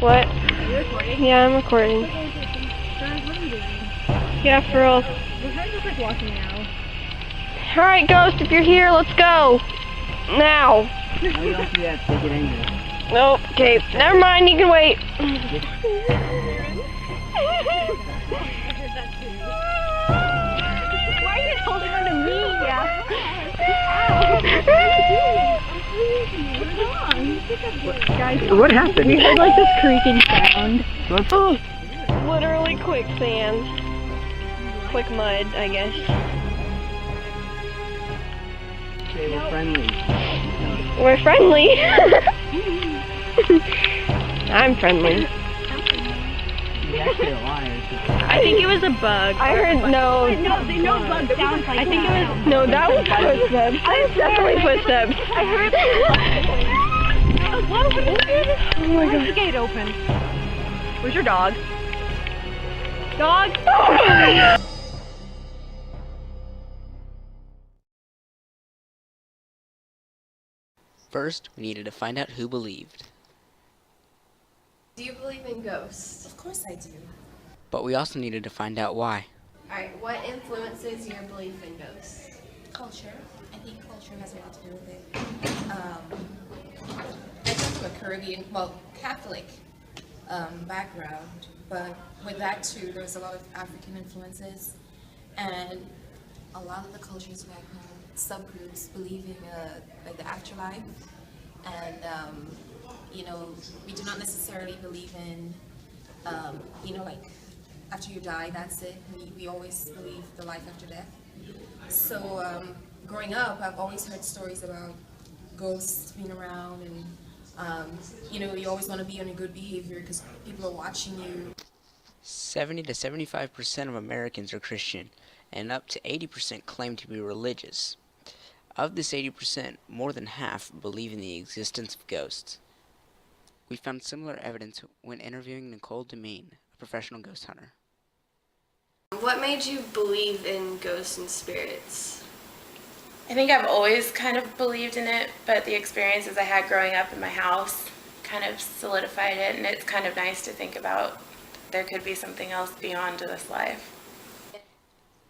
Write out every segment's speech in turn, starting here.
What? Are you recording? Yeah, I'm recording. Guys, what are you doing? Yeah, for real. We're kind of just like walking now. Alright, Ghost, if you're here, let's go. Now. No, you don't do that. They get angry. Nope. Okay, never mind, you can wait. Why are you holding on to me? Guys, What happened? we heard like this creaking sound. Oh, literally quicksand. Quick mud, I guess. Okay, we're friendly. We're friendly. I'm friendly. You're actually a liar. I think it was a bug. I heard no. No bug sounds like I think it was no. That was footsteps. That was definitely footsteps. I heard oh my god. The gate open. Where's your dog? Dog? First, we needed to find out who believed. Do you believe in ghosts? Of course I do. But we also needed to find out why. Alright, what influences your belief in ghosts? Culture. I think culture has a lot to do with it. I come from a Caribbean, well, Catholic background, but with that too, there's a lot of African influences, and a lot of the cultures back home, subgroups believe in like the afterlife, and you know, we do not necessarily believe in, you know, like after you die, that's it. We always believe the life after death. So growing up, I've always heard stories about ghosts being around, and you know, you always want to be on your good behavior because people are watching you. 70 to 75% of Americans are Christian, and up to 80% claim to be religious. Of this 80%, more than half believe in the existence of ghosts. We found similar evidence when interviewing Nicole Demine, a professional ghost hunter. What made you believe in ghosts and spirits? I think I've always kind of believed in it, but the experiences I had growing up in my house kind of solidified it, and it's kind of nice to think about there could be something else beyond this life.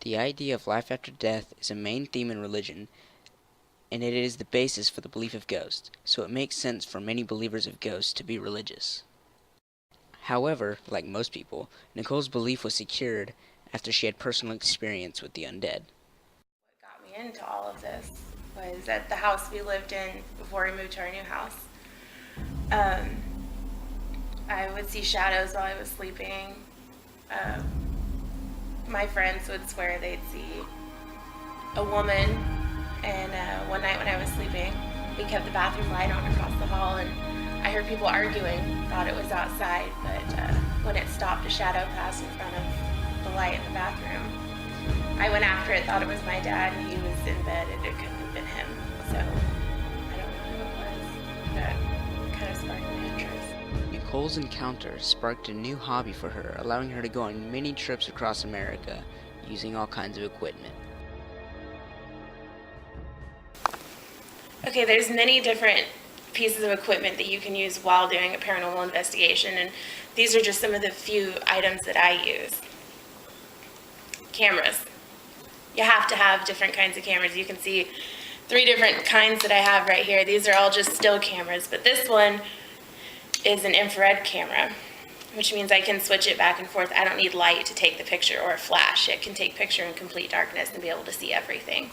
The idea of life after death is a main theme in religion, and it is the basis for the belief of ghosts, so it makes sense for many believers of ghosts to be religious. However, like most people, Nicole's belief was secured after she had personal experience with the undead. What got me into all of this was at the house we lived in before we moved to our new house. I would see shadows while I was sleeping. My friends would swear they'd see a woman, and one night when I was sleeping, we kept the bathroom light on across the hall, and I heard people arguing, thought it was outside, but when it stopped, a shadow passed in front of the light in the bathroom. I went after it, thought it was my dad, and he was in bed, and it couldn't have been him, so I don't know who it was. That kind of sparked my interest. Nicole's encounter sparked a new hobby for her, allowing her to go on many trips across America using all kinds of equipment. Okay, there's many different pieces of equipment that you can use while doing a paranormal investigation, and these are just some of the few items that I use. Cameras. You have to have different kinds of cameras. You can see 3 different kinds that I have right here. These are all just still cameras, but this one is an infrared camera, which means I can switch it back and forth. I don't need light to take the picture or a flash. It can take picture in complete darkness and be able to see everything.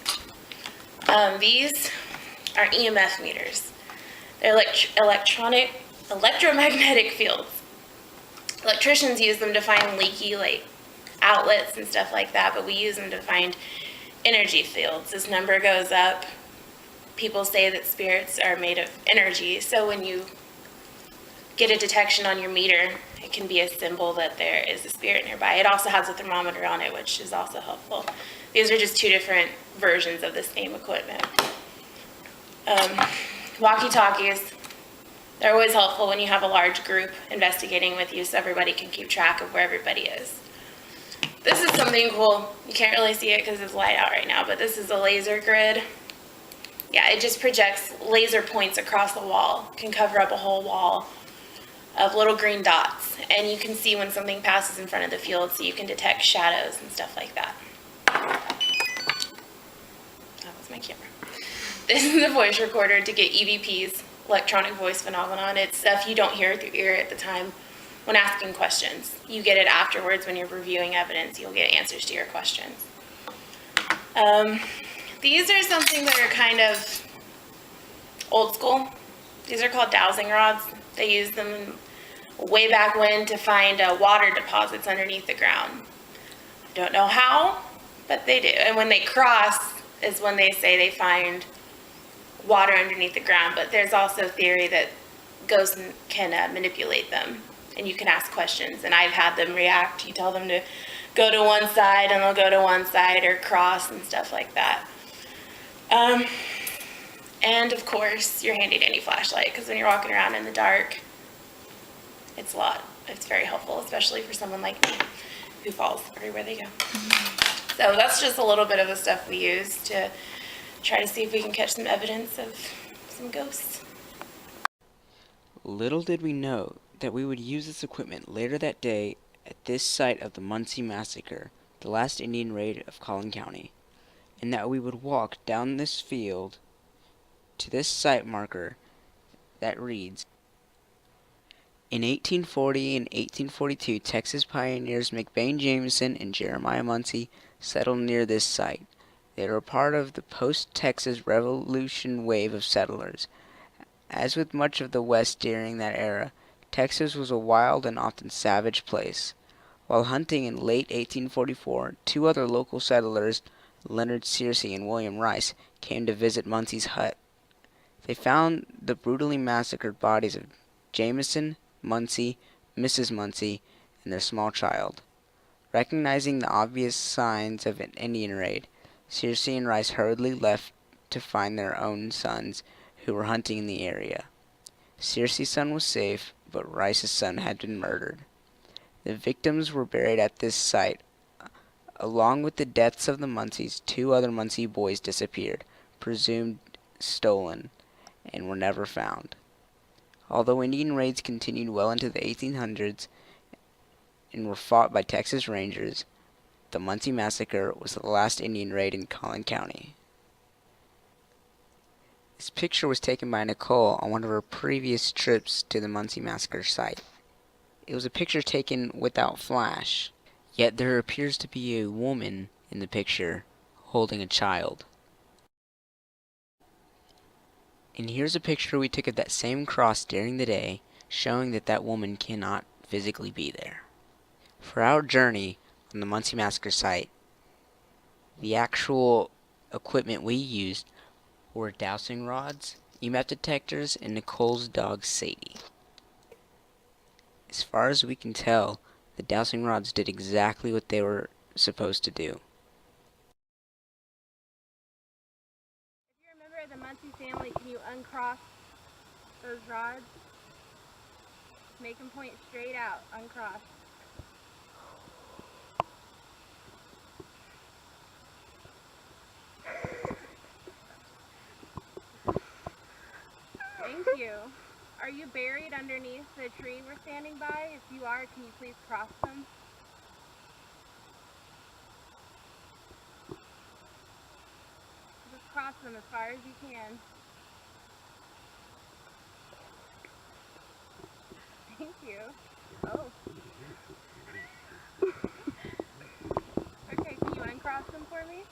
These are EMF meters. They're electromagnetic fields. Electricians use them to find leaky outlets and stuff like that, but we use them to find energy fields. This number goes up. People say that spirits are made of energy, so when you get a detection on your meter, it can be a symbol that there is a spirit nearby. It also has a thermometer on it, which is also helpful. These are just 2 different versions of the same equipment. Walkie-talkies, they're always helpful when you have a large group investigating with you so everybody can keep track of where everybody is. This is something cool. You can't really see it because it's light out right now, but this is a laser grid. Yeah, it just projects laser points across the wall. It can cover up a whole wall. of little green dots, and you can see when something passes in front of the field, so you can detect shadows and stuff like that. That was my camera. This is a voice recorder to get EVPs, electronic voice phenomenon. It's stuff you don't hear with your ear at the time when asking questions. You get it afterwards when you're reviewing evidence. You'll get answers to your questions. These are something that are kind of old school. These are called dowsing rods. They use them way back when to find water deposits underneath the ground. I don't know how, but they do. And when they cross is when they say they find water underneath the ground. But there's also theory that ghosts can manipulate them, and you can ask questions. And I've had them react. You tell them to go to one side, and they'll go to one side, or cross and stuff like that. And of course, your handy dandy flashlight, because when you're walking around in the dark, it's a lot. It's very helpful, especially for someone like me who falls everywhere they go. So that's just a little bit of the stuff we use to try to see if we can catch some evidence of some ghosts. Little did we know that we would use this equipment later that day at this site of the Muncie Massacre, the last Indian raid of Collin County, and that we would walk down this field to this site marker that reads, "In 1840 and 1842, Texas pioneers McBain Jameson and Jeremiah Muncie settled near this site. They were part of the post-Texas Revolution wave of settlers. As with much of the West during that era, Texas was a wild and often savage place. While hunting in late 1844, two other local settlers, Leonard Searcy and William Rice, came to visit Muncie's hut. They found the brutally massacred bodies of Jameson, Muncie, Mrs. Muncie, and their small child. Recognizing the obvious signs of an Indian raid, Searcy and Rice hurriedly left to find their own sons, who were hunting in the area. Searcy's son was safe, but Rice's son had been murdered. The victims were buried at this site. Along with the deaths of the Muncies, two other Muncie boys disappeared, presumed stolen, and were never found. Although Indian raids continued well into the 1800s and were fought by Texas Rangers, the Muncie Massacre was the last Indian raid in Collin County." This picture was taken by Nicole on one of her previous trips to the Muncie Massacre site. It was a picture taken without flash, yet there appears to be a woman in the picture holding a child. And here's a picture we took of that same cross during the day, showing that that woman cannot physically be there. For our journey on the Muncie Massacre site, the actual equipment we used were dowsing rods, EMF detectors, and Nicole's dog Sadie. As far as we can tell, the dowsing rods did exactly what they were supposed to do. If you're a member of the Muncie family, can you uncross those rods? Make them point straight out, uncross. Thank you. Are you buried underneath the tree we're standing by? If you are, can you please cross them? Just cross them as far as you can. Thank you. Oh. Okay, can you uncross them for me?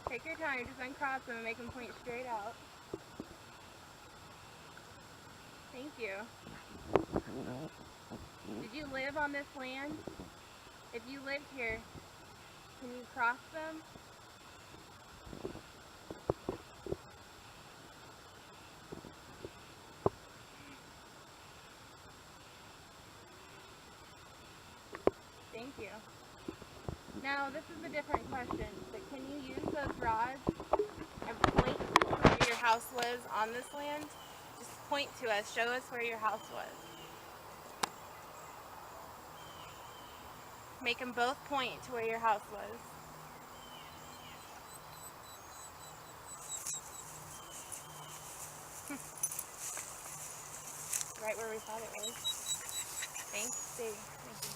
Take your time, just uncross them and make them point straight out. Thank you. Did you live on this land? If you lived here, can you cross them? Thank you. Now, this is a different question, but can you use those rods and point to where your house was on this land? Just point to us, show us where your house was. Make them both point to where your house was. where we thought it was. Thanks, Sadie. Thank you.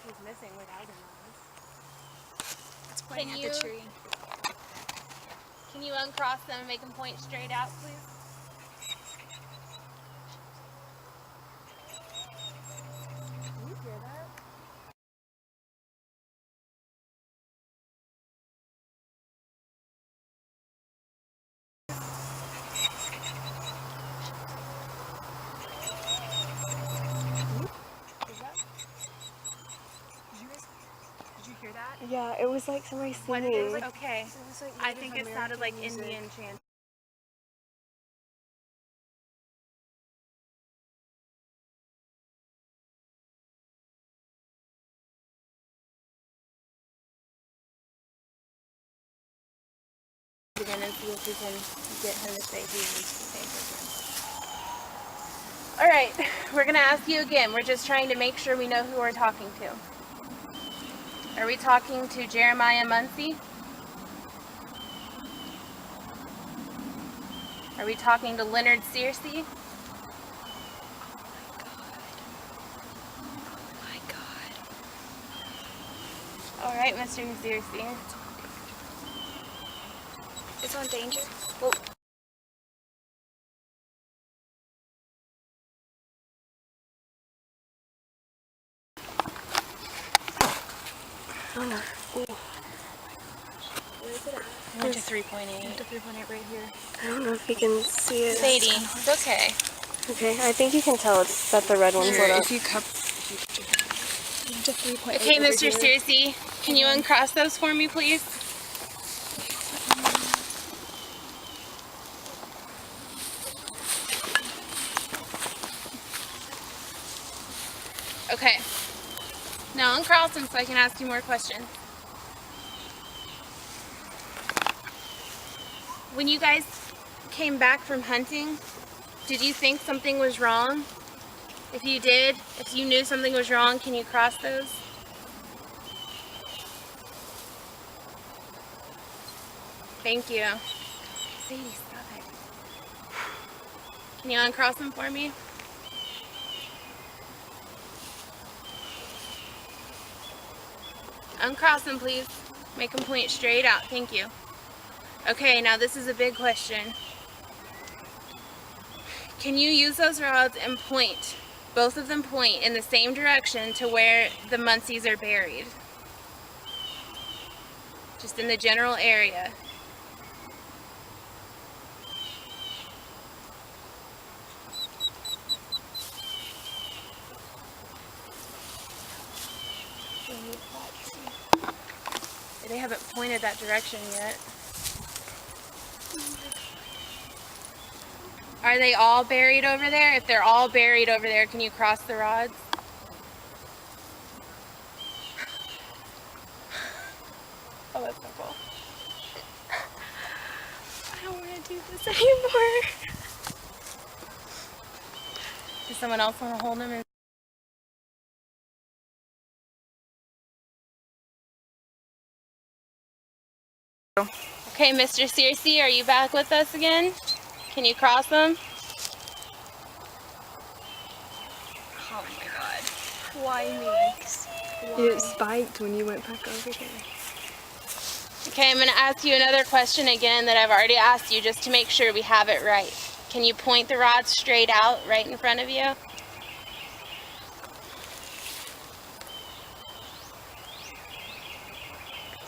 He's missing without him. It's pointing Can at you- the tree. Can you uncross them and make them point straight out, please? Can you hear that? Did you hear that? Yeah, it was like somebody What did it singing. Okay. It was like I Native think it sounded like American music. Indian chant. Again and see if we can get him to say he wants to say again. All right, we're gonna ask you again. We're just trying to make sure we know who we're talking to. Are we talking to Jeremiah Muncie? Are we talking to Leonard Searcy? My God. All right, Mr. Searcy. It's on danger. Oh no. Ooh. Where is it at? I went to 3.8. The 3.8 right here. I don't know if you can see it. Sadie, it's okay. Okay, I think you can tell it's that the red one's lit up. If you cup to 3.8. Okay, over Mr. here. Searcy, can you uncross those for me, please? Okay. Now uncross them so I can ask you more questions. When you guys came back from hunting, did you think something was wrong? If you did, if you knew something was wrong, can you cross those? Thank you. Sadie, stop it. Can you uncross them for me? Uncross them, please. Make them point straight out. Thank you. Okay, now this is a big question. Can you use those rods and point, both of them point in the same direction to where the Muncies are buried? Just in the general area. They haven't pointed that direction yet. Are they all buried over there? If they're all buried over there, can you cross the rods? Oh, that's so cool. I don't want to do this anymore. Does someone else want to hold him? Okay, Mr. Searcy, are you back with us again? Can you cross them? Oh my god. Why me? It spiked when you went back over there. Okay, I'm going to ask you another question again that I've already asked you just to make sure we have it right. Can you point the rod straight out right in front of you?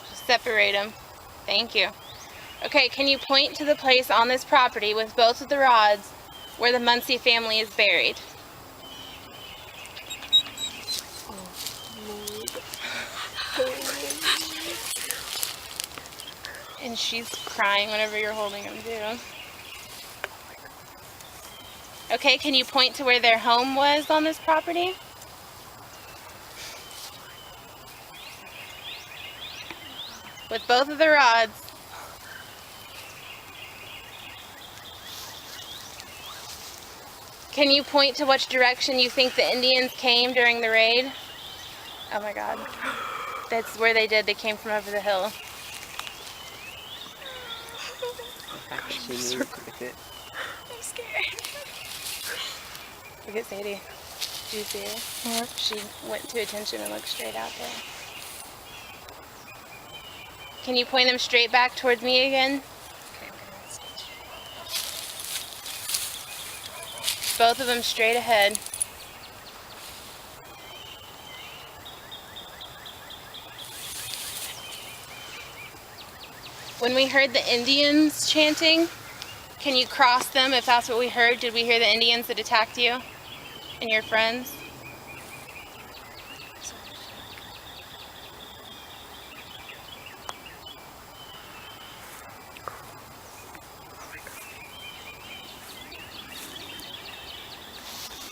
Just separate them. Thank you. Okay, can you point to the place on this property with both of the rods where the Muncie family is buried? And she's crying whenever you're holding them too. Okay, can you point to where their home was on this property? With both of the rods. Can you point to which direction you think the Indians came during the raid? Oh my god. That's where they did. They came from over the hill. She moved with it. I'm scared. Look at Sadie. Do you see her? Yeah. She went to attention and looked straight out there. Can you point them straight back towards me again? Okay, I'm gonna stage. Both of them straight ahead. When we heard the Indians chanting, can you cross them if that's what we heard? Did we hear the Indians that attacked you and your friends?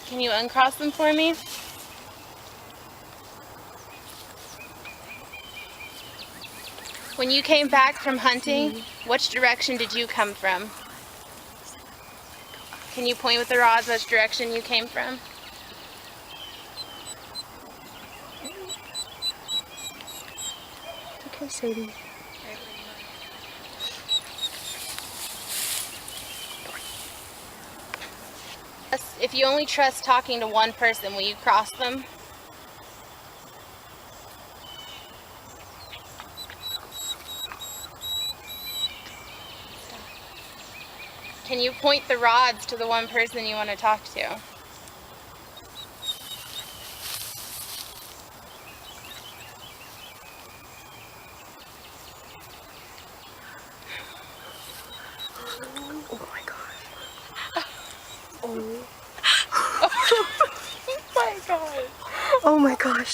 Can you uncross them for me? When you came back from hunting, which direction did you come from? Can you point with the rods which direction you came from? Okay, Sadie. If you only trust talking to one person, will you cross them? Can you point the rods to the one person you want to talk to? Oh my gosh. Oh. Oh my god. Oh my gosh.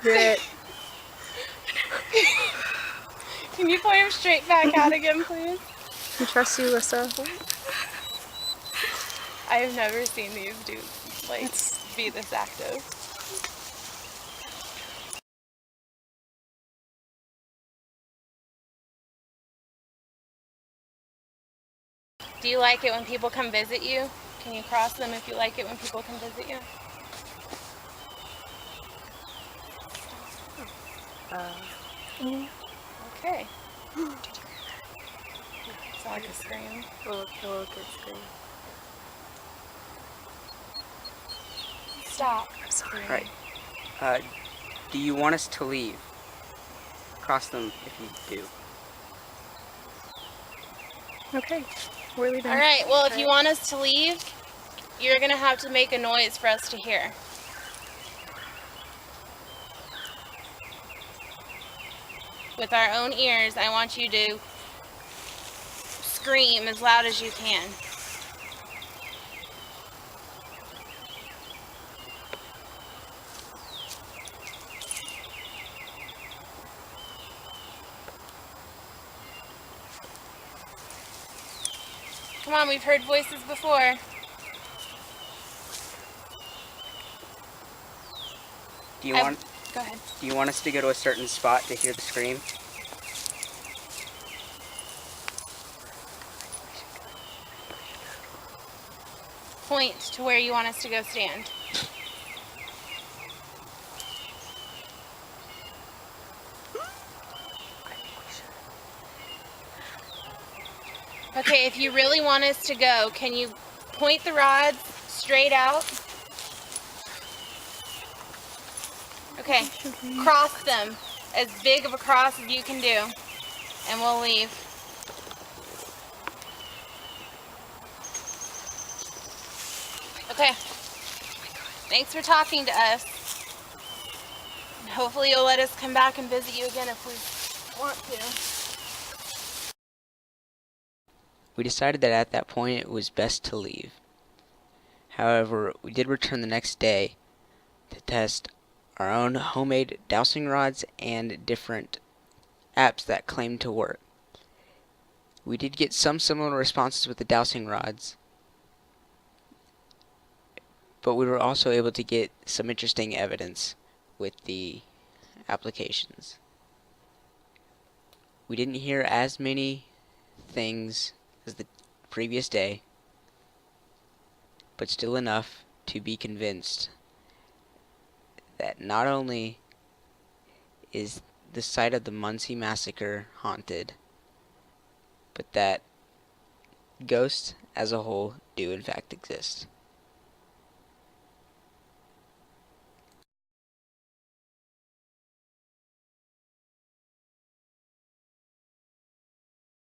That. Can you point him straight back out again, please? You trust you, Alyssa? I have never seen these dudes like be this active. Do you like it when people come visit you? Can you cross them if you like it when people come visit you? Okay. It's like a scream. Oh, good scream. Stop. I'm sorry. Alright. Do you want us to leave? Cross them if you do. Okay, we're leaving. All right. Well, if you want us to leave, you're gonna have to make a noise for us to hear. With our own ears, I want you to scream as loud as you can. Come on, we've heard voices before. Do you I- want Go ahead. Do you want us to go to a certain spot to hear the scream? Point to where you want us to go stand. Okay, if you really want us to go, can you point the rods straight out? Okay, cross them as big of a cross as you can do, and we'll leave. Okay, thanks for talking to us. And hopefully you'll let us come back and visit you again if we want to. We decided that at that point it was best to leave. However, we did return the next day to test our own homemade dowsing rods and different apps that claimed to work. We did get some similar responses with the dowsing rods, but we were also able to get some interesting evidence with the applications. We didn't hear as many things as the previous day, but still enough to be convinced that not only is the site of the Muncie Massacre haunted, but that ghosts as a whole do in fact exist.